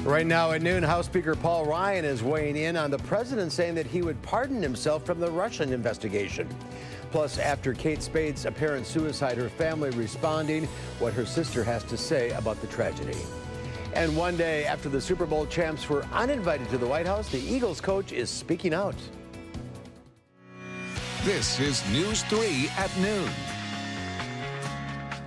Right now at noon, House Speaker Paul Ryan is weighing in on the president saying that he would pardon himself from the Russian investigation. Plus, after Kate Spade's apparent suicide, her family responding, what her sister has to say about the tragedy. And one day after the Super Bowl champs were uninvited to the White House, the Eagles coach is speaking out. This is News 3 at noon.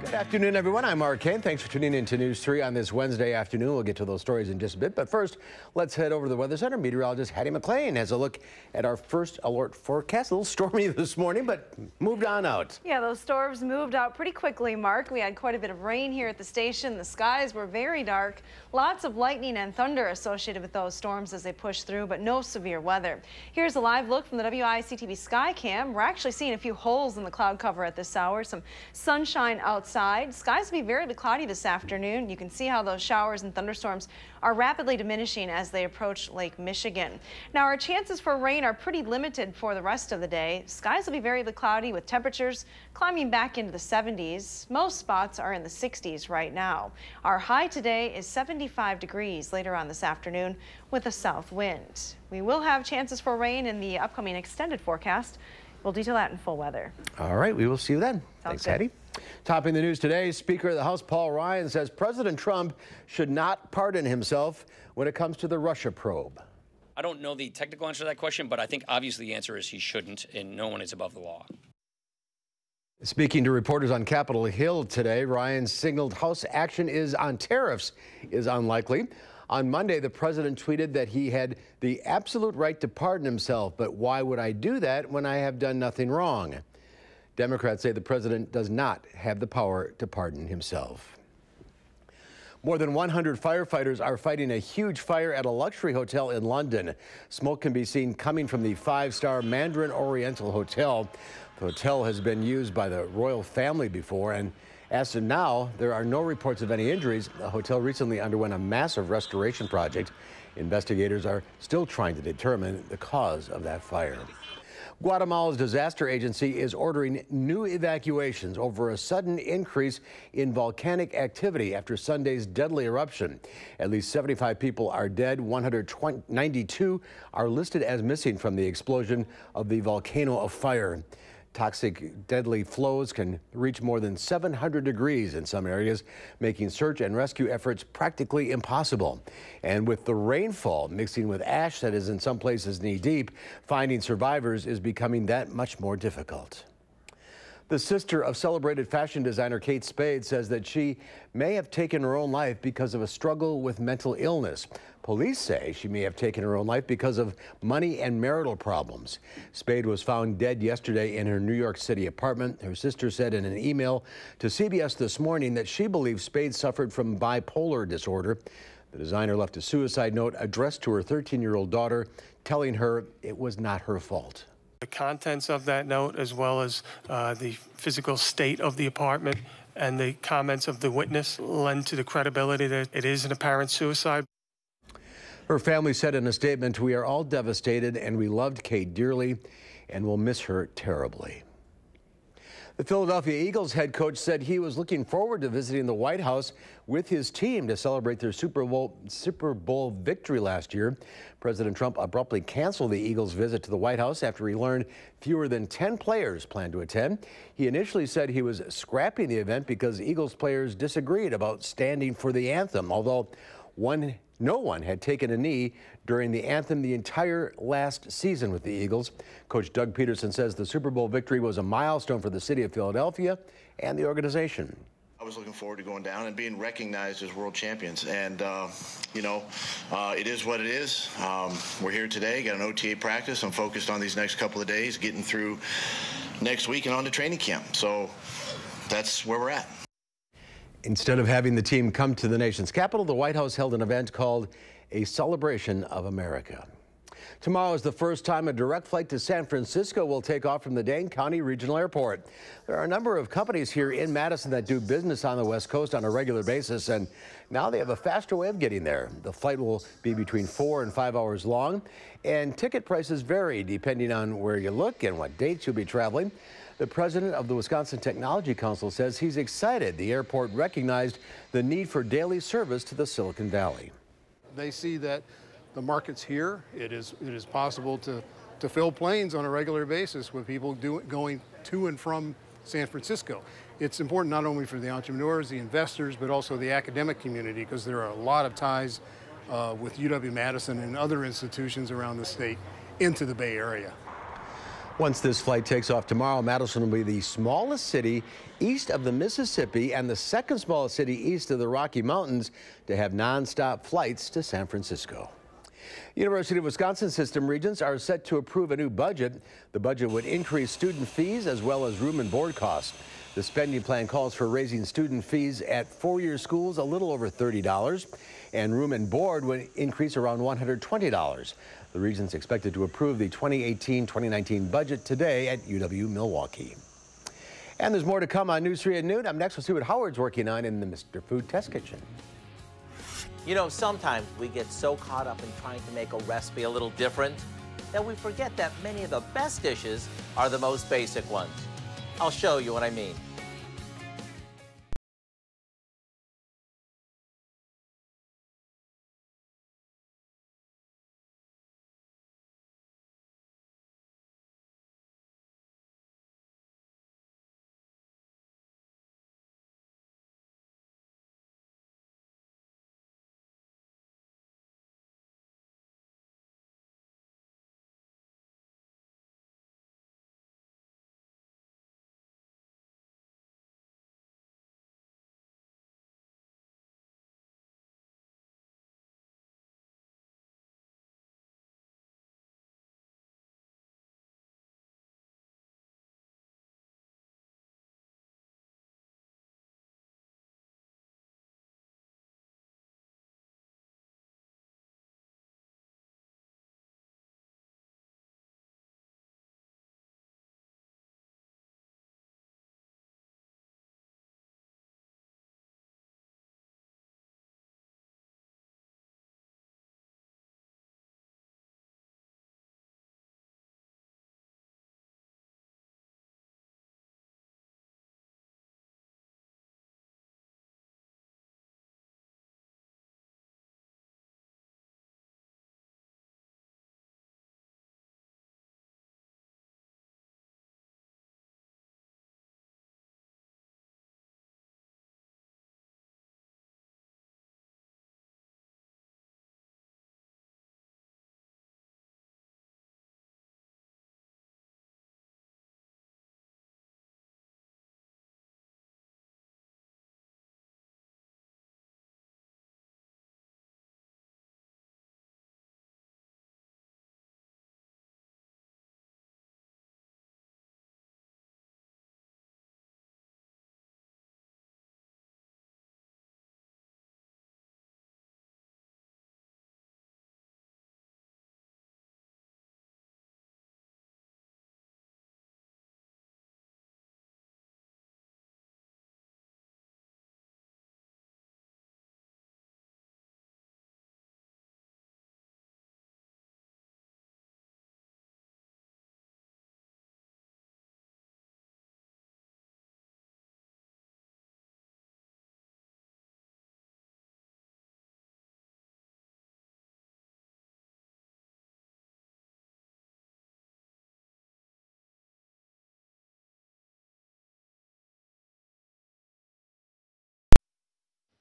Good afternoon, everyone. I'm Mark Kane. Thanks for tuning in to News 3 on this Wednesday afternoon. We'll get to those stories in just a bit. But first, let's head over to the Weather Center. Meteorologist Hattie McLean has a look at our first alert forecast. A little stormy this morning, but moved on out. Yeah, those storms moved out pretty quickly, Mark. We had quite a bit of rain here at the station. The skies were very dark. Lots of lightning and thunder associated with those storms as they pushed through, but no severe weather. Here's a live look from the WISC-TV sky cam. We're actually seeing a few holes in the cloud cover at this hour. Some sunshine outside. Skies will be very cloudy this afternoon. You can see how those showers and thunderstorms are rapidly diminishing as they approach Lake Michigan. Now, our chances for rain are pretty limited for the rest of the day. Skies will be very cloudy with temperatures climbing back into the 70s. Most spots are in the 60s right now. Our high today is 75 degrees later on this afternoon with a south wind. We will have chances for rain in the upcoming extended forecast. We'll detail that in full weather. All right, we will see you then. Sounds Thanks, Hattie. Topping the news today, Speaker of the House Paul Ryan says President Trump should not pardon himself when it comes to the Russia probe. I don't know the technical answer to that question, but I think obviously the answer is he shouldn't, and no one is above the law. Speaking to reporters on Capitol Hill today, Ryan signaled House action on tariffs is unlikely. On Monday, the president tweeted that he had the absolute right to pardon himself, but why would I do that when I have done nothing wrong? Democrats say the president does not have the power to pardon himself. More than 100 firefighters are fighting a huge fire at a luxury hotel in London. Smoke can be seen coming from the five-star Mandarin Oriental Hotel. The hotel has been used by the royal family before, and as of now, there are no reports of any injuries. The hotel recently underwent a massive restoration project. Investigators are still trying to determine the cause of that fire. Guatemala's disaster agency is ordering new evacuations over a sudden increase in volcanic activity after Sunday's deadly eruption. At least 75 people are dead. 192 are listed as missing from the explosion of the volcano of fire. Toxic, deadly flows can reach more than 700 degrees in some areas, making search and rescue efforts practically impossible. And with the rainfall mixing with ash that is in some places knee-deep, finding survivors is becoming that much more difficult. The sister of celebrated fashion designer Kate Spade says that she may have taken her own life because of a struggle with mental illness. Police say she may have taken her own life because of money and marital problems. Spade was found dead yesterday in her New York City apartment. Her sister said in an email to CBS this morning that she believes Spade suffered from bipolar disorder. The designer left a suicide note addressed to her 13-year-old daughter, telling her it was not her fault. The contents of that note, as well as the physical state of the apartment and the comments of the witness, lend to the credibility that it is an apparent suicide. Her family said in a statement, "We are all devastated and we loved Kate dearly and will miss her terribly." The Philadelphia Eagles head coach said he was looking forward to visiting the White House with his team to celebrate their Super Bowl victory last year. President Trump abruptly canceled the Eagles' visit to the White House after he learned fewer than 10 players planned to attend. He initially said he was scrapping the event because Eagles players disagreed about standing for the anthem, although no one had taken a knee during the anthem the entire last season with the Eagles. Coach Doug Peterson says the Super Bowl victory was a milestone for the city of Philadelphia and the organization. I was looking forward to going down and being recognized as world champions. And, it is what it is. We're here today, got an OTA practice. I'm focused on these next couple of days, getting through next week and on to training camp. So that's where we're at. Instead of having the team come to the nation's capital, the White House held an event called A Celebration of America. Tomorrow is the first time a direct flight to San Francisco will take off from the Dane County Regional Airport. There are a number of companies here in Madison that do business on the West Coast on a regular basis, and now they have a faster way of getting there. The flight will be between 4 and 5 hours long, and ticket prices vary depending on where you look and what dates you'll be traveling. The president of the Wisconsin Technology Council says he's excited the airport recognized the need for daily service to the Silicon Valley. They see that the market's here. It is possible to fill planes on a regular basis with people going to and from San Francisco. It's important not only for the entrepreneurs, the investors, but also the academic community, because there are a lot of ties with UW-Madison and other institutions around the state into the Bay Area. Once this flight takes off tomorrow, Madison will be the smallest city east of the Mississippi and the second smallest city east of the Rocky Mountains to have nonstop flights to San Francisco. University of Wisconsin system regents are set to approve a new budget. The budget would increase student fees as well as room and board costs. The spending plan calls for raising student fees at four-year schools a little over $30, and room and board would increase around $120. The regents expected to approve the 2018-2019 budget today at UW-Milwaukee. And there's more to come on News 3 at noon. Up next, we'll see what Howard's working on in the Mr. Food Test Kitchen. You know, sometimes we get so caught up in trying to make a recipe a little different that we forget that many of the best dishes are the most basic ones. I'll show you what I mean.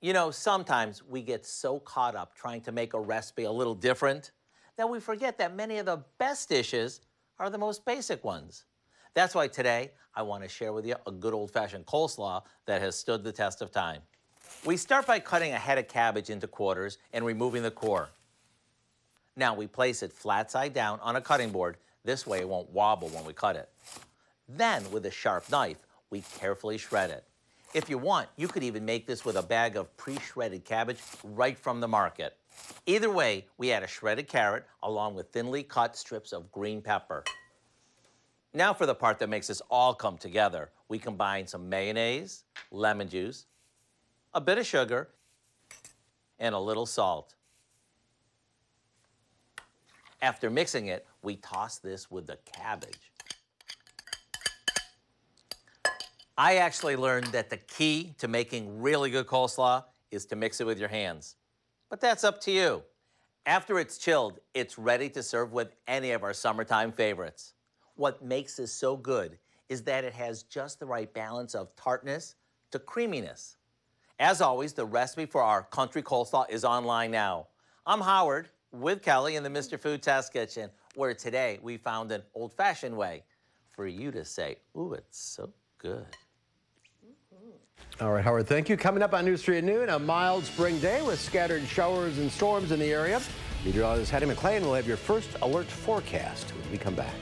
You know, sometimes we get so caught up trying to make a recipe a little different that we forget that many of the best dishes are the most basic ones. That's why today I want to share with you a good old-fashioned coleslaw that has stood the test of time. We start by cutting a head of cabbage into quarters and removing the core. Now we place it flat side down on a cutting board. This way it won't wobble when we cut it. Then with a sharp knife, we carefully shred it. If you want, you could even make this with a bag of pre-shredded cabbage right from the market. Either way, we add a shredded carrot along with thinly cut strips of green pepper. Now for the part that makes this all come together. We combine some mayonnaise, lemon juice, a bit of sugar, and a little salt. After mixing it, we toss this with the cabbage. I actually learned that the key to making really good coleslaw is to mix it with your hands. But that's up to you. After it's chilled, it's ready to serve with any of our summertime favorites. What makes this so good is that it has just the right balance of tartness to creaminess. As always, the recipe for our country coleslaw is online now. I'm Howard with Kelly in the Mr. Food Test Kitchen, where today we found an old-fashioned way for you to say, ooh, it's so good. All right, Howard, thank you. Coming up on News 3 at noon, a mild spring day with scattered showers and storms in the area. Meteorologist Hattie McLean will have your first alert forecast when we come back.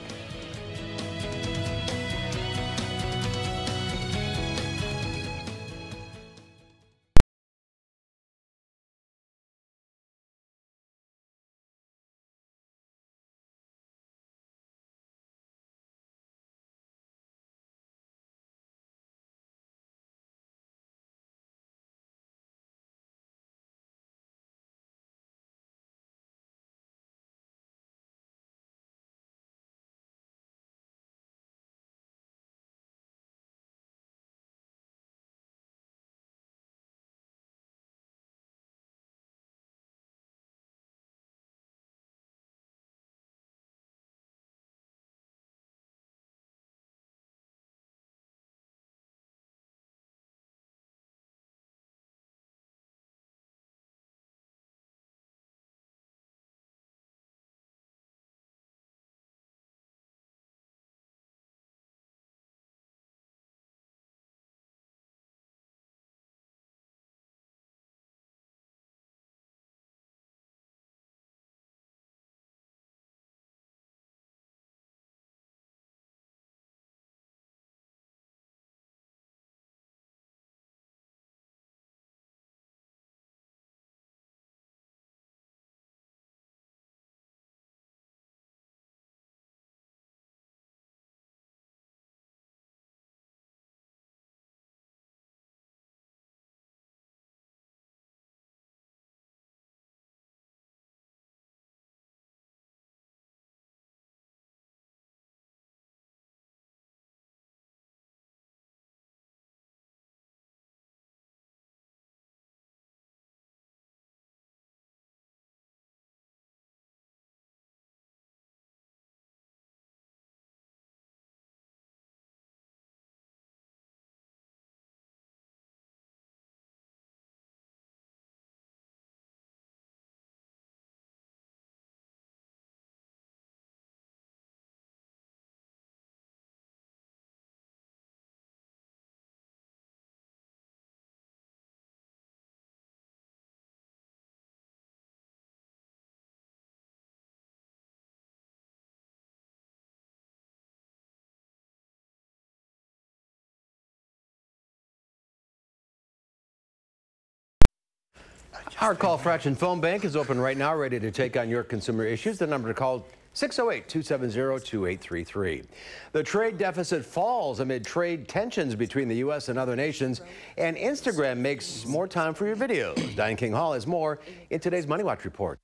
Our call fraction phone bank is open right now, ready to take on your consumer issues. The number to call 608-270-2833. The trade deficit falls amid trade tensions between the U.S. and other nations, and Instagram makes more time for your videos. Diane King Hall has more in today's Money Watch report.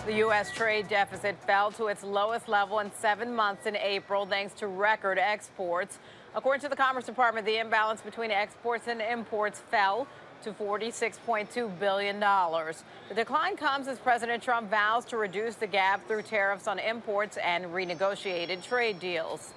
The U.S. trade deficit fell to its lowest level in 7 months in April, thanks to record exports. According to the Commerce Department, the imbalance between exports and imports fell to $46.2 billion. The decline comes as President Trump vows to reduce the gap through tariffs on imports and renegotiated trade deals.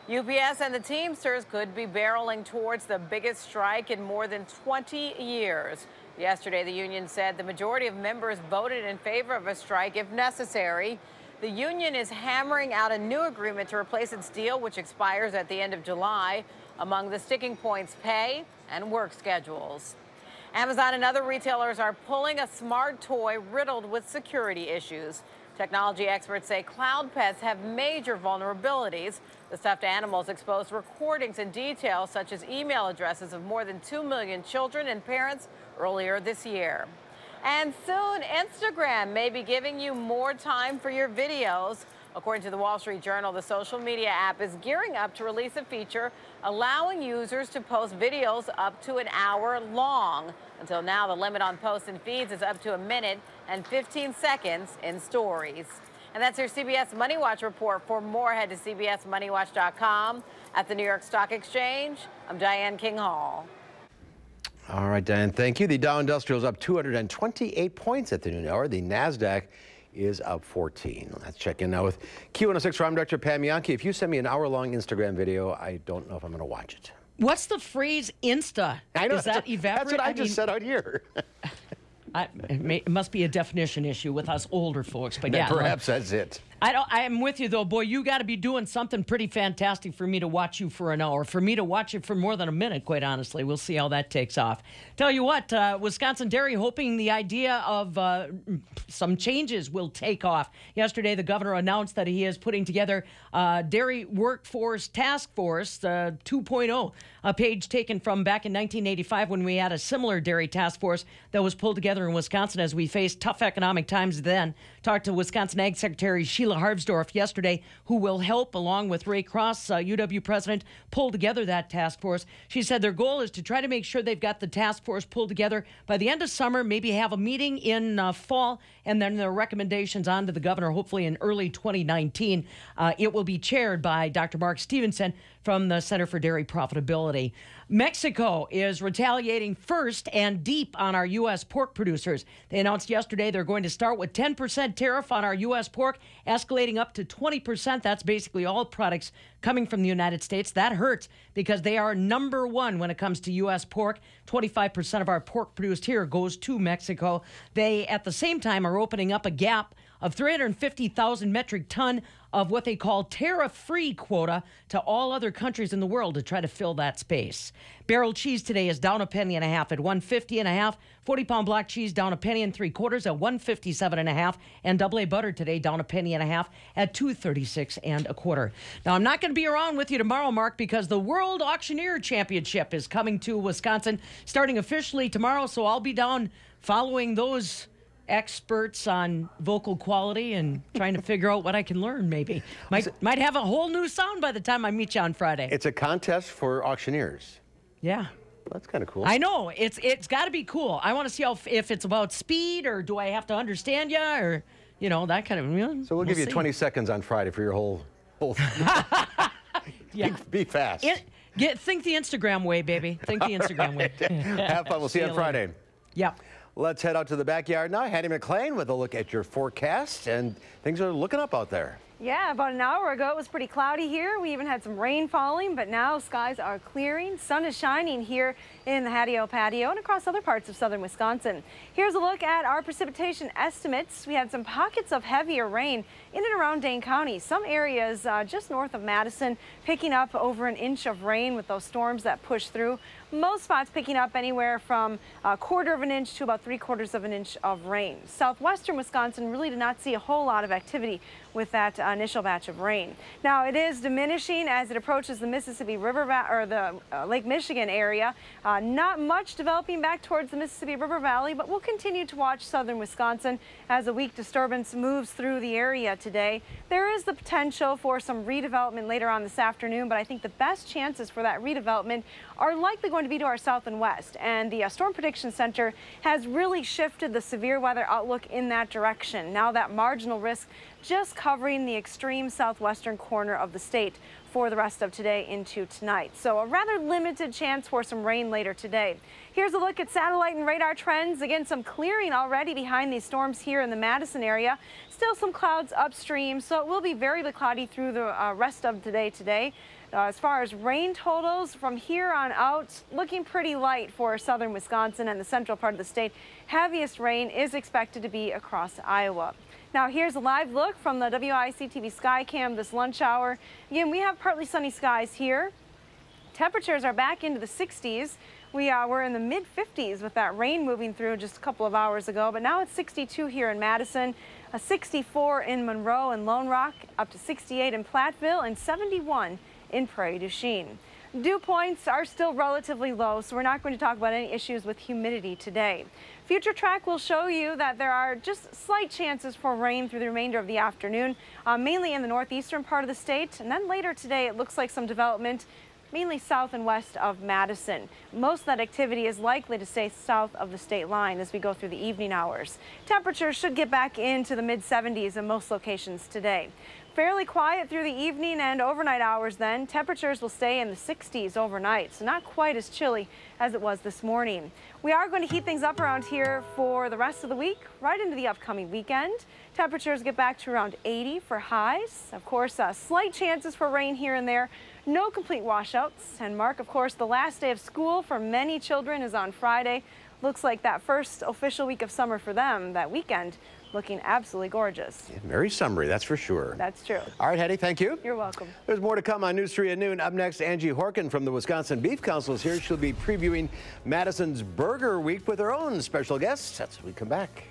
UPS and the Teamsters could be barreling towards the biggest strike in more than 20 years. Yesterday, the union said the majority of members voted in favor of a strike if necessary. The union is hammering out a new agreement to replace its deal, which expires at the end of July. Among the sticking points, pay and work schedules. Amazon and other retailers are pulling a smart toy riddled with security issues. Technology experts say cloud pets have major vulnerabilities. The stuffed animals exposed recordings and details such as email addresses of more than 2 million children and parents earlier this year. And soon, Instagram may be giving you more time for your videos. According to the Wall Street Journal, the social media app is gearing up to release a feature allowing users to post videos up to an hour long. Until now, the limit on posts and feeds is up to 1 minute and 15 seconds in stories. And that's your CBS Money Watch report. For more, head to CBSMoneyWatch.com. At the New York Stock Exchange, I'm Diane King Hall. All right, Diane, thank you. The Dow Industrial is up 228 points at the noon hour. The Nasdaq is up 14. Let's check in now with Q106 Crime Director Pam Yankee. If you send me an hour-long Instagram video, I don't know if I'm going to watch it. What's the phrase Insta? I know. Does that evaporate? That's what I just said out here. It must be a definition issue with us older folks, but yeah. Perhaps that's it. I'm with you, though. Boy, you got to be doing something pretty fantastic for me to watch you for an hour. For me to watch it for more than a minute, quite honestly. We'll see how that takes off. Tell you what, Wisconsin Dairy hoping the idea of some changes will take off. Yesterday, the governor announced that he is putting together Dairy Workforce Task Force 2.0, a page taken from back in 1985 when we had a similar dairy task force that was pulled together in Wisconsin as we faced tough economic times then. Talked to Wisconsin Ag Secretary Sheila Harvsdorf yesterday, who will help, along with Ray Cross, UW president, pull together that task force. She said their goal is to try to make sure they've got the task force pulled together by the end of summer, maybe have a meeting in fall, and then their recommendations on to the governor, hopefully in early 2019. It will be chaired by Dr. Mark Stevenson from the Center for Dairy Profitability. Mexico is retaliating first and deep on our U.S. pork producers. They announced yesterday they're going to start with 10% tariff on our U.S. pork, escalating up to 20%. That's basically all products coming from the United States. That hurts because they are number one when it comes to U.S. pork. 25% of our pork produced here goes to Mexico. They, at the same time, are opening up a gap of 350,000 metric ton of what they call tariff-free quota to all other countries in the world to try to fill that space. Barrel cheese today is down 1.5 pennies at $1.50.5. 40-pound block cheese down 1 3/4 at $1.57.5. And double A butter today down 1.5 pennies at $2.36 Now, I'm not going to be around with you tomorrow, Mark, because the World Auctioneer Championship is coming to Wisconsin starting officially tomorrow. So I'll be down following those experts on vocal quality and trying to figure out what I can learn, maybe. Might have a whole new sound by the time I meet you on Friday. It's a contest for auctioneers. Yeah. Well, that's kind of cool. I know. It's got to be cool. I want to see if it's about speed or do I have to understand you or, you know, that kind of... So we'll give you 20 seconds on Friday for your whole yeah. Be fast. Think the Instagram way, baby. Think the Instagram way. Have fun. We'll see you on Friday. Yep. Let's head out to the backyard now. Hattie McLean with a look at your forecast, and things are looking up out there. Yeah, about an hour ago it was pretty cloudy here. We even had some rain falling, but now skies are clearing. Sun is shining here in the Hattie patio and across other parts of southern Wisconsin. Here's a look at our precipitation estimates. We had some pockets of heavier rain in and around Dane County. Some areas just north of Madison picking up over 1 inch of rain with those storms that push through. Most spots picking up anywhere from 1/4 inch to about 3/4 inch of rain. Southwestern Wisconsin really did not see a whole lot of activity with that initial batch of rain. Now it is diminishing as it approaches the Mississippi River or the Lake Michigan area. Not much developing back towards the Mississippi River Valley, but we'll continue to watch southern Wisconsin as a weak disturbance moves through the area today. There is the potential for some redevelopment later on this afternoon, but I think the best chances for that redevelopment are likely going to be to our south and west. And the Storm Prediction Center has really shifted the severe weather outlook in that direction. Now that marginal risk just covering the extreme southwestern corner of the state for the rest of today into tonight. So a rather limited chance for some rain later today. Here's a look at satellite and radar trends. Again, some clearing already behind these storms here in the Madison area. Still some clouds upstream, so it will be very cloudy through the rest of today. As far as rain totals from here on out, looking pretty light for southern Wisconsin and the central part of the state. Heaviest rain is expected to be across Iowa. Now here's a live look from the WISC-TV Skycam this lunch hour. Again, we have partly sunny skies here. Temperatures are back into the 60s. We were in the mid-50s with that rain moving through just a couple of hours ago, but now it's 62 here in Madison, 64 in Monroe and Lone Rock, up to 68 in Platteville, and 71 in Prairie du Chien. Dew points are still relatively low, so we're not going to talk about any issues with humidity today. Future track will show you that there are just slight chances for rain through the remainder of the afternoon, mainly in the northeastern part of the state. And then later today, it looks like some development mainly south and west of Madison. Most of that activity is likely to stay south of the state line as we go through the evening hours. Temperatures should get back into the mid-70s in most locations today. Fairly quiet through the evening and overnight hours then. Temperatures will stay in the 60s overnight, so not quite as chilly as it was this morning. We are going to heat things up around here for the rest of the week, right into the upcoming weekend. Temperatures get back to around 80 for highs. Of course, slight chances for rain here and there. No complete washouts. And Mark, of course, the last day of school for many children is on Friday. Looks like that first official week of summer for them, that weekend, looking absolutely gorgeous. Yeah, very summery, that's for sure. That's true. All right, Hetty, thank you. You're welcome. There's more to come on News 3 at noon. Up next, Angie Horkin from the Wisconsin Beef Council is here. She'll be previewing Madison's Burger Week with her own special guests. That's when we come back.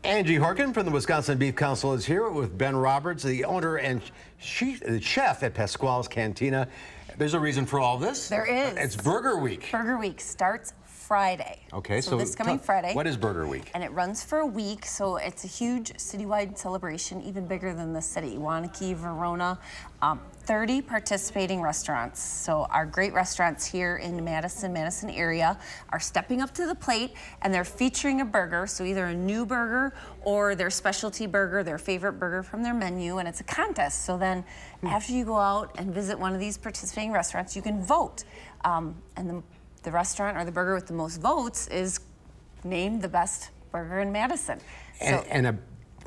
Angie Horkin from the Wisconsin Beef Council is here with Ben Roberts, the owner and chef at Pasquale's Cantina. There's a reason for all this. There is. It's Burger Week. Burger Week starts Friday. Okay, so this coming Friday. What is Burger Week? And it runs for a week, so it's a huge citywide celebration, even bigger than the city. Wanakee, Verona, 30 participating restaurants. So our great restaurants here in Madison area are stepping up to the plate, and they're featuring a burger, so either a new burger or their specialty burger, their favorite burger from their menu, and it's a contest. So then after you go out and visit one of these participating restaurants, you can vote. And the restaurant or the burger with the most votes is named the best burger in Madison.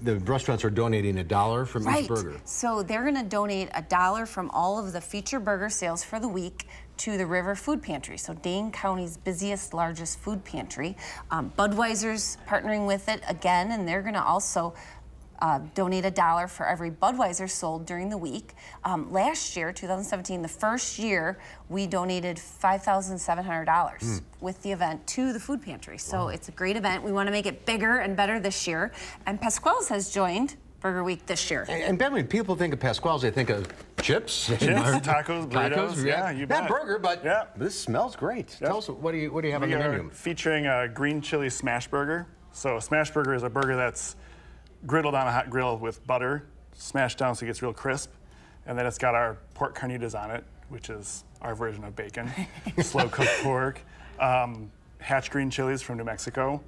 The restaurants are donating $1 from each burger. So they're going to donate $1 from all of the feature burger sales for the week to the River Food Pantry, so Dane County's busiest, largest food pantry. Budweiser's partnering with it again, and they're going to also donate $1 for every Budweiser sold during the week. Last year, 2017, the first year, we donated $5,700 with the event to the food pantry. So it's a great event. We want to make it bigger and better this year. And Pasquale's has joined Burger Week this year. And Ben, when people think of Pasquale's, they think of chips, tacos, burritos. Yeah, you bet. Not burger, but this smells great. Yep. Tell us, what do you have on the menu? We are featuring a green chili smash burger. So a smash burger is a burger that's griddled on a hot grill with butter, smashed down so it gets real crisp. And then it's got our pork carnitas on it, which is our version of bacon, slow-cooked pork, hatch green chilies from New Mexico,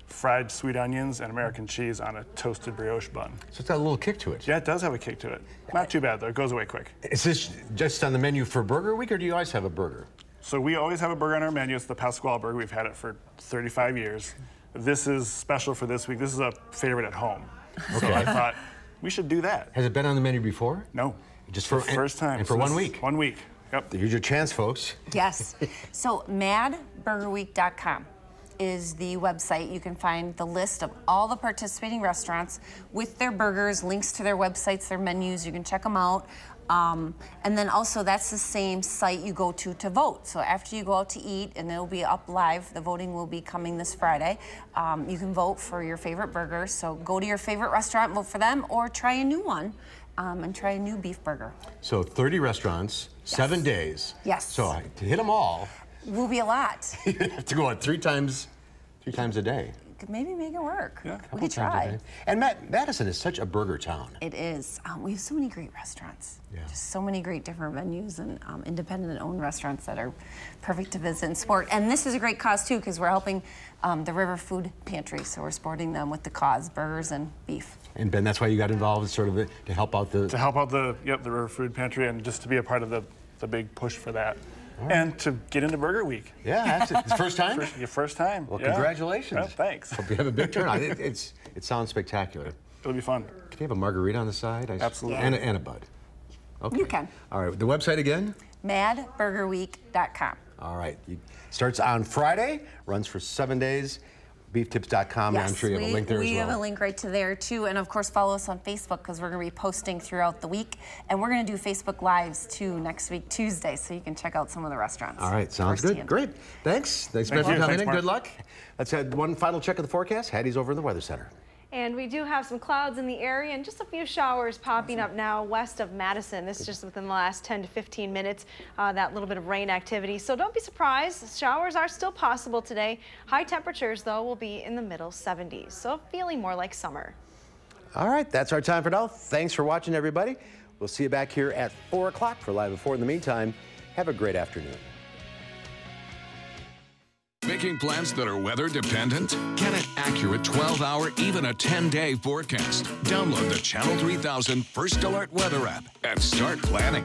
fried sweet onions, and American cheese on a toasted brioche bun. So it's got a little kick to it. Yeah, it does have a kick to it. Not too bad, though. It goes away quick. Is this just on the menu for Burger Week, or do you always have a burger? So we always have a burger on our menu. It's the Pasquale burger. We've had it for 35 years. This is special for this week. This is a favorite at home. Okay. So I thought we should do that. Has it been on the menu before? No. Just for first time. And for 1 week? 1 week. Yep. Here's your chance, folks. Yes. So madburgerweek.com is the website. You can find the list of all the participating restaurants with their burgers, links to their websites, their menus. You can check them out. And then also that's the same site you go to vote. So after you go out to eat, and it'll be up live, the voting will be coming this Friday, you can vote for your favorite burger. So go to your favorite restaurant, vote for them, or try a new one and try a new beef burger. So 30 restaurants, 7 days. Yes. So to hit them all, will be a lot. You have to go out three times a day. Could maybe make it work. Yeah, we could try. And Madison is such a burger town. It is. We have so many great restaurants. Yeah. Just so many great different venues and independent and owned restaurants that are perfect to visit and support. And this is a great cause too, because we're helping the River Food Pantry, so we're supporting them with the cause, burgers and beef. And Ben, that's why you got involved, sort of to help out the... To help out the River Food Pantry, and just to be a part of the big push for that. Right. And to get into Burger Week. Yeah, that's it. First time? Your first time. Well, congratulations. Well, thanks. Hope you have a big turnout. It sounds spectacular. It'll be fun. Can you have a margarita on the side? Absolutely. And a bud. Okay. You can. All right, the website again? madburgerweek.com. All right. It starts on Friday, runs for 7 days. Beeftips.com. Yes, I'm sure you have a link there as well. We have a link right to there too, and of course follow us on Facebook because we're going to be posting throughout the week, and we're going to do Facebook Lives too next week Tuesday, so you can check out some of the restaurants. All right, sounds good. Great. Thanks. Thanks for coming in. Good luck. Let's have one final check of the forecast. Hattie's over in the Weather Center. And we do have some clouds in the area and just a few showers popping up now west of Madison. This is just within the last 10 to 15 minutes, that little bit of rain activity. So don't be surprised. Showers are still possible today. High temperatures, though, will be in the middle 70s. So feeling more like summer. All right, that's our time for now. Thanks for watching, everybody. We'll see you back here at 4 o'clock for Live at 4. In the meantime, have a great afternoon. Making plans that are weather dependent? Get an accurate 12-hour, even a 10-day forecast. Download the Channel 3000 First Alert Weather app and start planning.